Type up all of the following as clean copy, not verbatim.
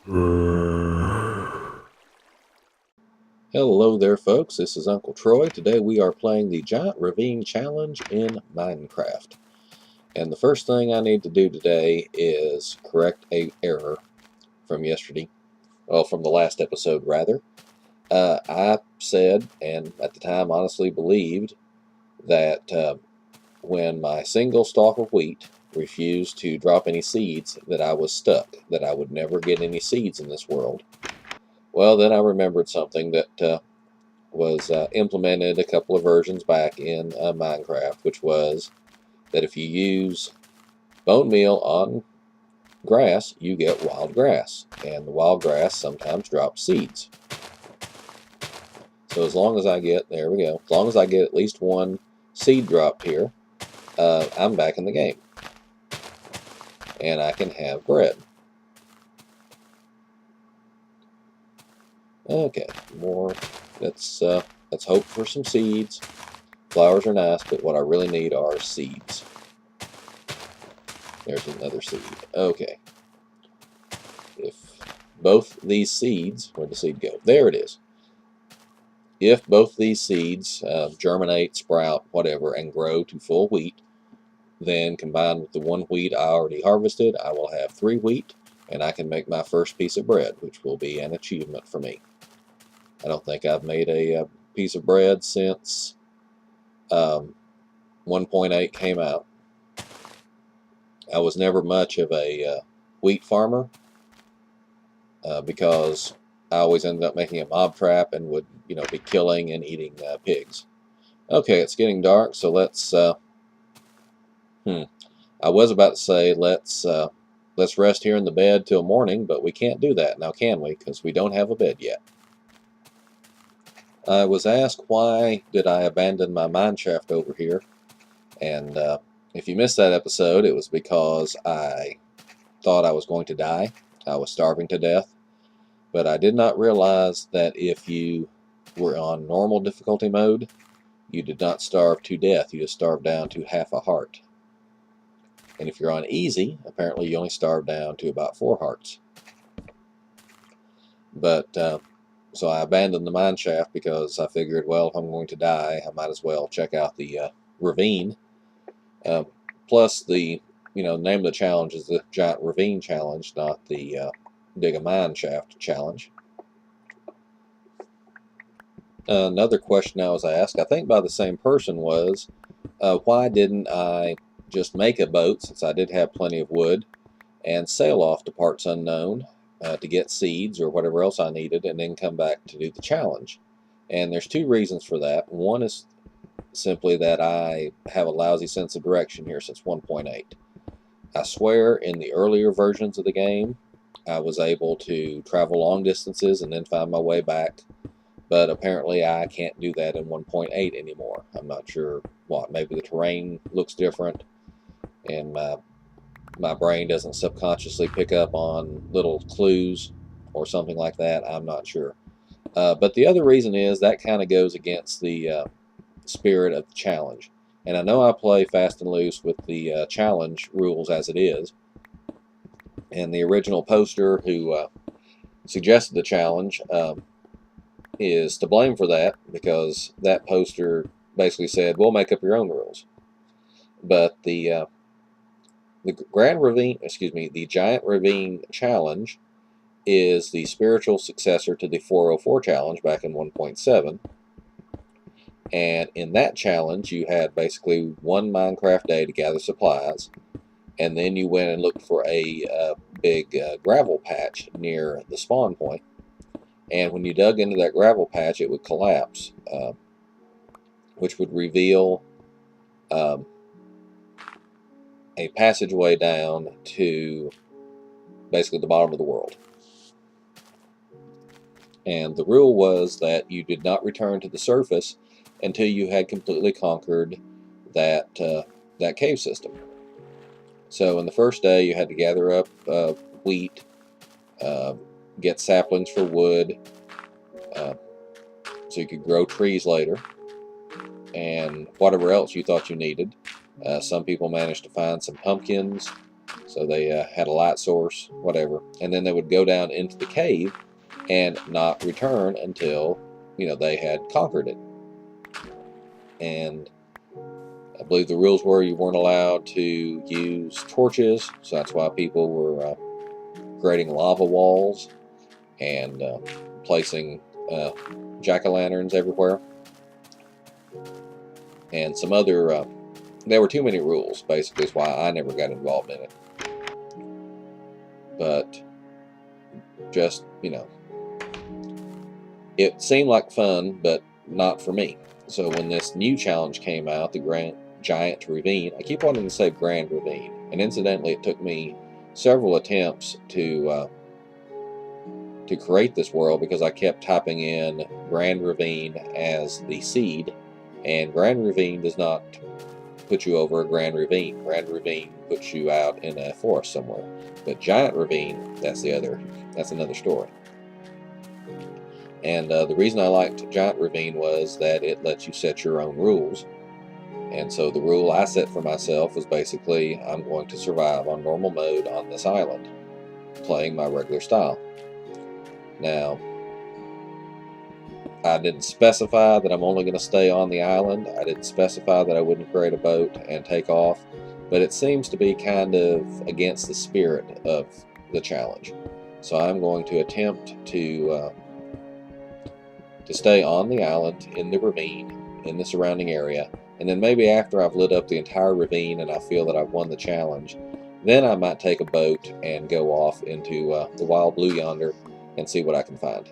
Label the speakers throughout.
Speaker 1: Hello there folks, this is Uncle Troy. Today we are playing the GiantRavine Challenge in Minecraft. And the first thing I need to do today is correct an error from yesterday. Well, from the last episode rather. I said, and at the time honestly believed, that when my single stalk of wheat refused to drop any seeds, that I was stuck, that I would never get any seeds in this world. Well, then I remembered something that was implemented a couple of versions back in Minecraft, which was that if you use bone meal on grass, you get wild grass, and the wild grass sometimes drops seeds. So as long as I get, there we go, as long as I get at least one seed dropped here, I'm back in the game, and I can have bread. Okay, more. Let's hope for some seeds. Flowers are nice, but what I really need are seeds. There's another seed. Okay. If both these seeds, where'd the seed go? There it is. If both these seeds germinate, sprout, whatever, and grow to full wheat, then combined with the one wheat I already harvested, I will have 3 wheat, and I can make my first piece of bread, which will be an achievement for me. I don't think I've made a piece of bread since 1.8 came out. I was never much of a wheat farmer because I always ended up making a mob trap and would, be killing and eating pigs. Okay, it's getting dark, so let's. I was about to say let's rest here in the bed till morning, but we can't do that now, can we? Because we don't have a bed yet. I was asked why did I abandon my mine shaft over here, and if you missed that episode, it was because I thought I was going to die. I was starving to death, but I did not realize that if you were on normal difficulty mode, you did not starve to death. You just starved down to half a heart. And if you're on easy, apparently you only starve down to about 4 hearts. But so I abandoned the mine shaft because I figured, well, if I'm going to die, I might as well check out the ravine. Plus, the name of the challenge is the GiantRavine Challenge, not the Dig a Mine Shaft Challenge. Another question I was asked, I think by the same person, was why didn't I just make a boat, since I did have plenty of wood, and sail off to parts unknown to get seeds or whatever else I needed, and then come back to do the challenge. And there's 2 reasons for that. One is simply that I have a lousy sense of direction here since 1.8. I swear in the earlier versions of the game I was able to travel long distances and then find my way back, but apparently I can't do that in 1.8 anymore. I'm not sure what. Maybe the terrain looks different, and my brain doesn't subconsciously pick up on little clues or something like that. I'm not sure. But the other reason is that kind of goes against the spirit of the challenge. And I know I play fast and loose with the challenge rules as it is. And the original poster who suggested the challenge is to blame for that, because that poster basically said, "We'll make up your own rules." But the the GiantRavine Challenge is the spiritual successor to the 404 challenge back in 1.7. And in that challenge, you had basically one Minecraft day to gather supplies, and then you went and looked for a big gravel patch near the spawn point. And when you dug into that gravel patch, it would collapse, which would reveal a passageway down to basically the bottom of the world. And the rule was that you did not return to the surface until you had completely conquered that cave system. So in the first day, you had to gather up wheat, get saplings for wood, so you could grow trees later, and whatever else you thought you needed. Some people managed to find some pumpkins, So they had a light source, whatever, and then they would go down into the cave and not return until, they had conquered it. And I believe the rules were you weren't allowed to use torches, so that's why people were creating lava walls and placing jack-o'-lanterns everywhere. And some other, there were too many rules, basically, is why I never got involved in it. But just, it seemed like fun, but not for me. So when this new challenge came out, the GiantRavine, I keep wanting to say Grand Ravine, and incidentally, it took me several attempts to create this world because I kept typing in Grand Ravine as the seed, and Grand Ravine does not put you over a Grand Ravine. Grand Ravine puts you out in a forest somewhere, but GiantRavine, that's another story. And the reason I liked GiantRavine was that it lets you set your own rules. And so the rule I set for myself was basically I'm going to survive on normal mode on this island, playing my regular style. Now, I didn't specify that I'm only going to stay on the island. I didn't specify that I wouldn't create a boat and take off, but it seems to be kind of against the spirit of the challenge. So I'm going to attempt to stay on the island, in the ravine, in the surrounding area, and then maybe after I've lit up the entire ravine and I feel that I've won the challenge, then I might take a boat and go off into the wild blue yonder and see what I can find.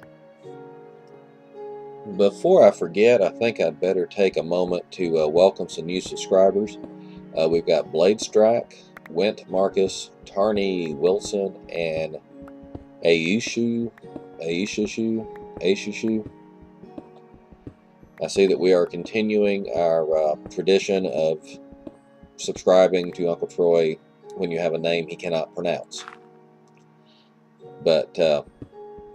Speaker 1: Before I forget, I think I'd better take a moment to welcome some new subscribers. We've got Blade Strike, Went Marcus, Tarnie Wilson, and Aishushu. I see that we are continuing our tradition of subscribing to Uncle Troy when you have a name he cannot pronounce. But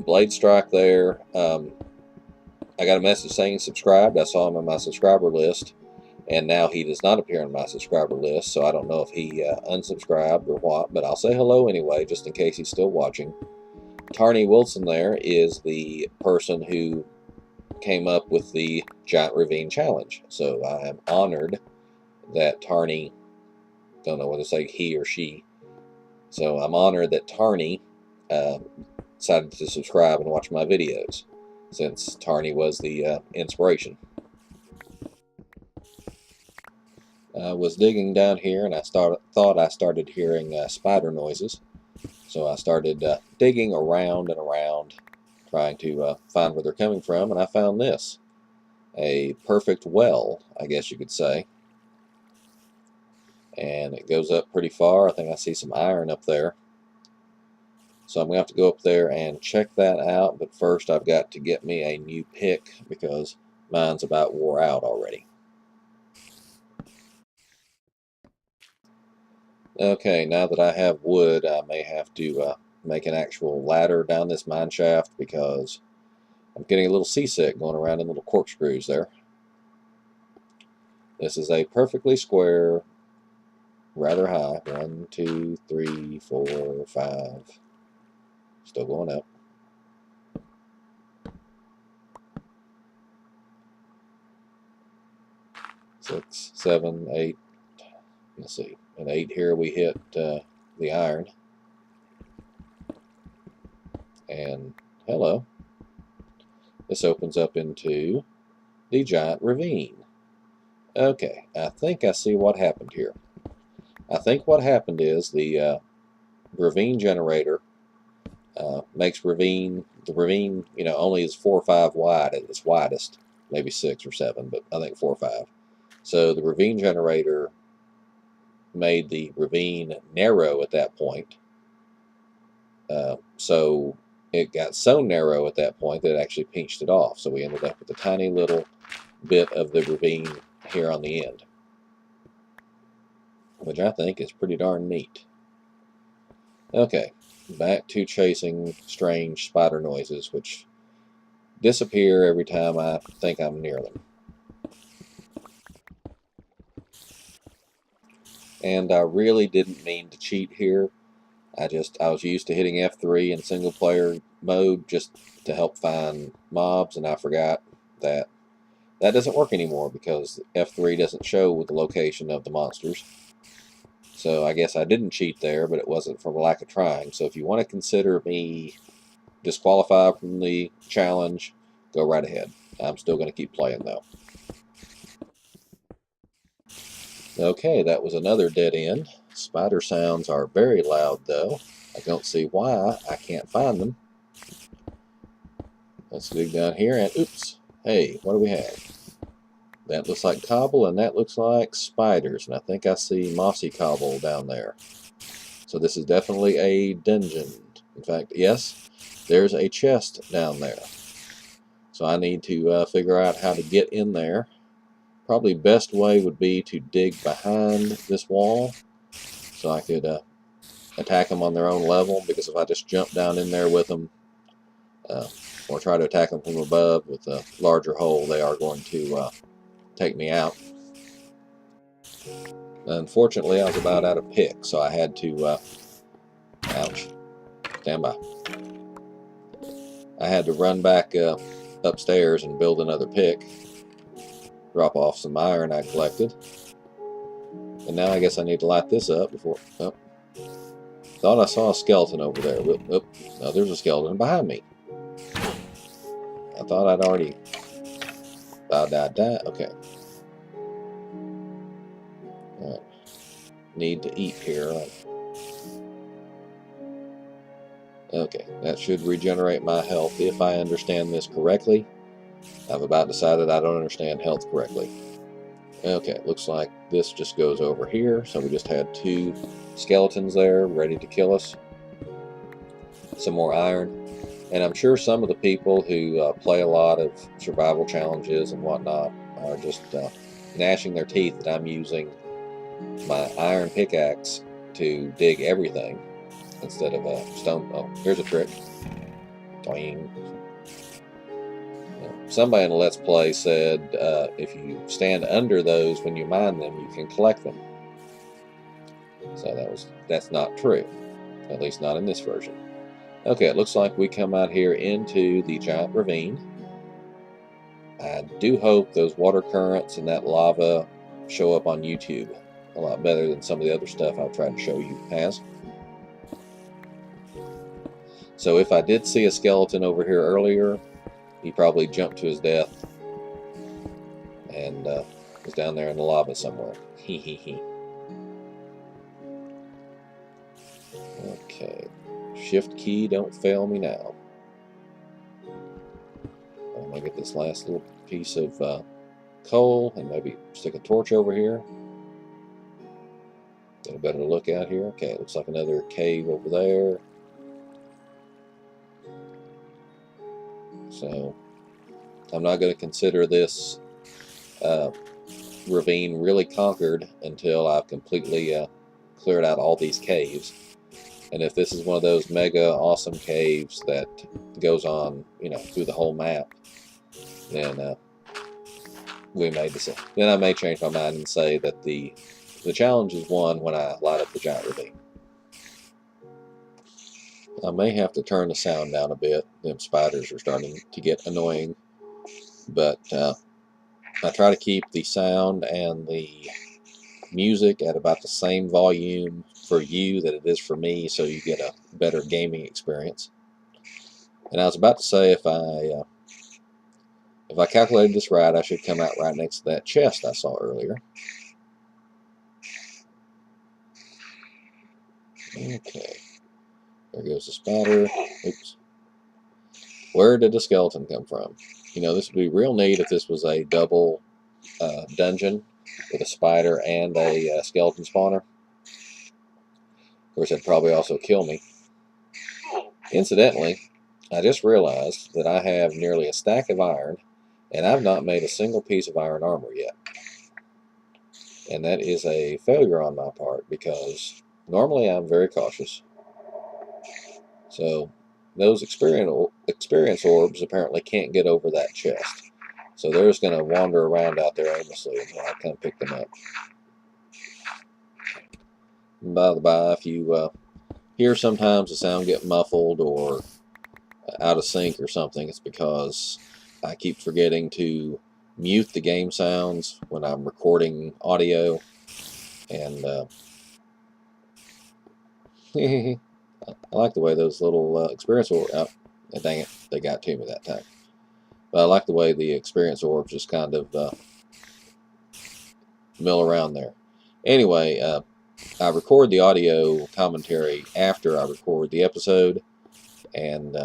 Speaker 1: Blade Strike there, I got a message saying subscribed. I saw him on my subscriber list, and now he does not appear on my subscriber list, so I don't know if he unsubscribed or what, but I'll say hello anyway, just in case he's still watching. Tarnie Wilson there is the person who came up with the GiantRavine challenge, so I am honored that Tarnie, don't know whether to say he or she, so I'm honored that Tarnie decided to subscribe and watch my videos, since Tarnie was the inspiration. I was digging down here and I thought I started hearing spider noises, so I started digging around and around, trying to find where they're coming from, and I found this. A perfect well, I guess you could say. And it goes up pretty far. I think I see some iron up there. So I'm going to have to go up there and check that out, but first I've got to get me a new pick because mine's about wore out already. Okay, now that I have wood, I may have to make an actual ladder down this mine shaft because I'm getting a little seasick going around in little corkscrews there. This is a perfectly square, rather high. 1, 2, 3, 4, 5. Still going up. 6, 7, 8. Let's see. At 8 here we hit the iron. And hello. This opens up into the GiantRavine. Okay, I think I see what happened here. I think what happened is the ravine generator makes the ravine, only is 4 or 5 wide at its widest, maybe 6 or 7, but I think 4 or 5. So the ravine generator made the ravine narrow at that point. So it got so narrow at that point that it actually pinched it off. So we ended up with a tiny little bit of the ravine here on the end, which I think is pretty darn neat. Okay, back to chasing strange spider noises, which disappear every time I think I'm near them. And I really didn't mean to cheat here. I was used to hitting F3 in single player mode just to help find mobs, and I forgot that that doesn't work anymore because F3 doesn't show with the location of the monsters. So I guess I didn't cheat there, but it wasn't from lack of trying. So if you want to consider me disqualified from the challenge, go right ahead. I'm still going to keep playing though. Okay, that was another dead end. Spider sounds are very loud though. I don't see why I can't find them. Let's dig down here and oops. Hey, what do we have? That looks like cobble and that looks like spiders. And I think I see mossy cobble down there. So this is definitely a dungeon. In fact, yes, there's a chest down there. So I need to figure out how to get in there. Probably best way would be to dig behind this wall so I could attack them on their own level, because if I just jump down in there with them or try to attack them from above with a larger hole, they are going to take me out. Unfortunately, I was about out of pick, so I had to ouch, stand by. I had to run back upstairs and build another pick, drop off some iron I collected, and now I guess I need to light this up before. Oh, thought I saw a skeleton over there. Oh, no, there's a skeleton behind me. I thought I'd already died. Okay. Alright. Need to eat here. Okay, that should regenerate my health if I understand this correctly. I've about decided I don't understand health correctly. Okay, looks like this just goes over here. So we just had 2 skeletons there ready to kill us. Some more iron. And I'm sure some of the people who play a lot of survival challenges and whatnot are just gnashing their teeth that I'm using my iron pickaxe to dig everything instead of a stone. Oh, here's a trick. Doing. Somebody in a Let's Play said if you stand under those when you mine them, you can collect them. So that's not true, at least not in this version. Okay, it looks like we come out here into the giant ravine. I do hope those water currents and that lava show up on YouTube a lot better than some of the other stuff I've tried to show you has. So if I did see a skeleton over here earlier, he probably jumped to his death and was down there in the lava somewhere. Hee hee hee. Okay. Shift key, don't fail me now. I'm going to get this last little piece of coal and maybe stick a torch over here. Get a better look out here. Okay, it looks like another cave over there. So I'm not going to consider this ravine really conquered until I've completely cleared out all these caves. And if this is one of those mega awesome caves that goes on, through the whole map, then then I may change my mind and say that the challenge is won when I light up the giant ravine. I may have to turn the sound down a bit. Them spiders are starting to get annoying, but I try to keep the sound and the music at about the same volume for you that it is for me, so you get a better gaming experience. And I was about to say, if I calculated this right, I should come out right next to that chest I saw earlier. Okay, there goes the spider. Oops. Where did the skeleton come from? This would be real neat if this was a double dungeon with a spider and a skeleton spawner. Of course, it'd probably also kill me. Incidentally, I just realized that I have nearly a stack of iron, and I've not made a single piece of iron armor yet. And that is a failure on my part, because normally I'm very cautious. So those experience orbs apparently can't get over that chest. So they're just going to wander around out there aimlessly until I come pick them up. By the by, if you hear sometimes the sound get muffled or out of sync or something, it's because I keep forgetting to mute the game sounds when I'm recording audio, and I like the way those little experience orbs, dang it, they got to me that time. But I like the way the experience orbs just kind of mill around there. Anyway, I record the audio commentary after I record the episode, and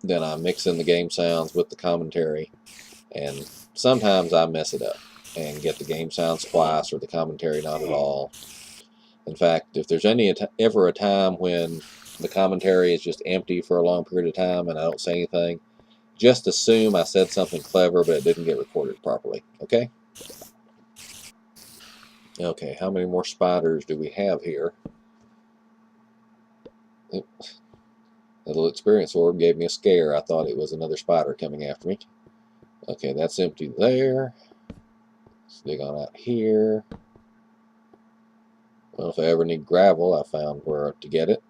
Speaker 1: then I mix in the game sounds with the commentary, and sometimes I mess it up and get the game sounds twice or the commentary not at all. In fact, if there's ever a time when the commentary is just empty for a long period of time and I don't say anything, just assume I said something clever but it didn't get recorded properly, okay? Okay, how many more spiders do we have here? The little experience orb gave me a scare. I thought it was another spider coming after me. Okay, that's empty there. Let's dig on out here. Well, if I ever need gravel, I found where to get it.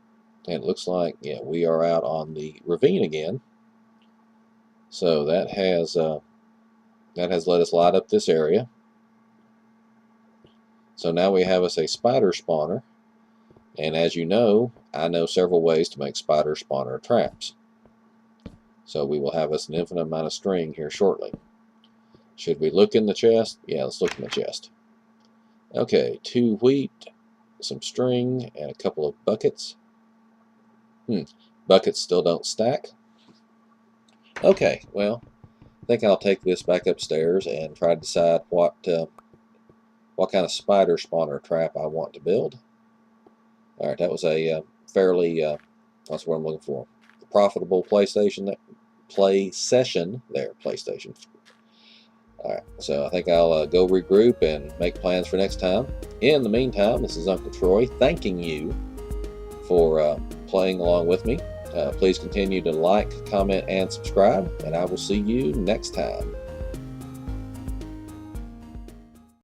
Speaker 1: And it looks like, yeah, we are out on the ravine again. So that has let us light up this area. So now we have us a spider spawner. And as you know, I know several ways to make spider spawner traps. So we will have us an infinite amount of string here shortly. Should we look in the chest? Yeah, let's look in the chest. Okay, 2 wheat, some string, and a couple of buckets. Buckets still don't stack. Okay, well, I think I'll take this back upstairs and try to decide what kind of spider spawner trap I want to build. All right, that was a fairly, that's what I'm looking for, profitable play session there, PlayStation. All right, so I think I'll go regroup and make plans for next time. In the meantime, this is Uncle Troy thanking you for playing along with me. Please continue to like, comment, and subscribe, and I will see you next time.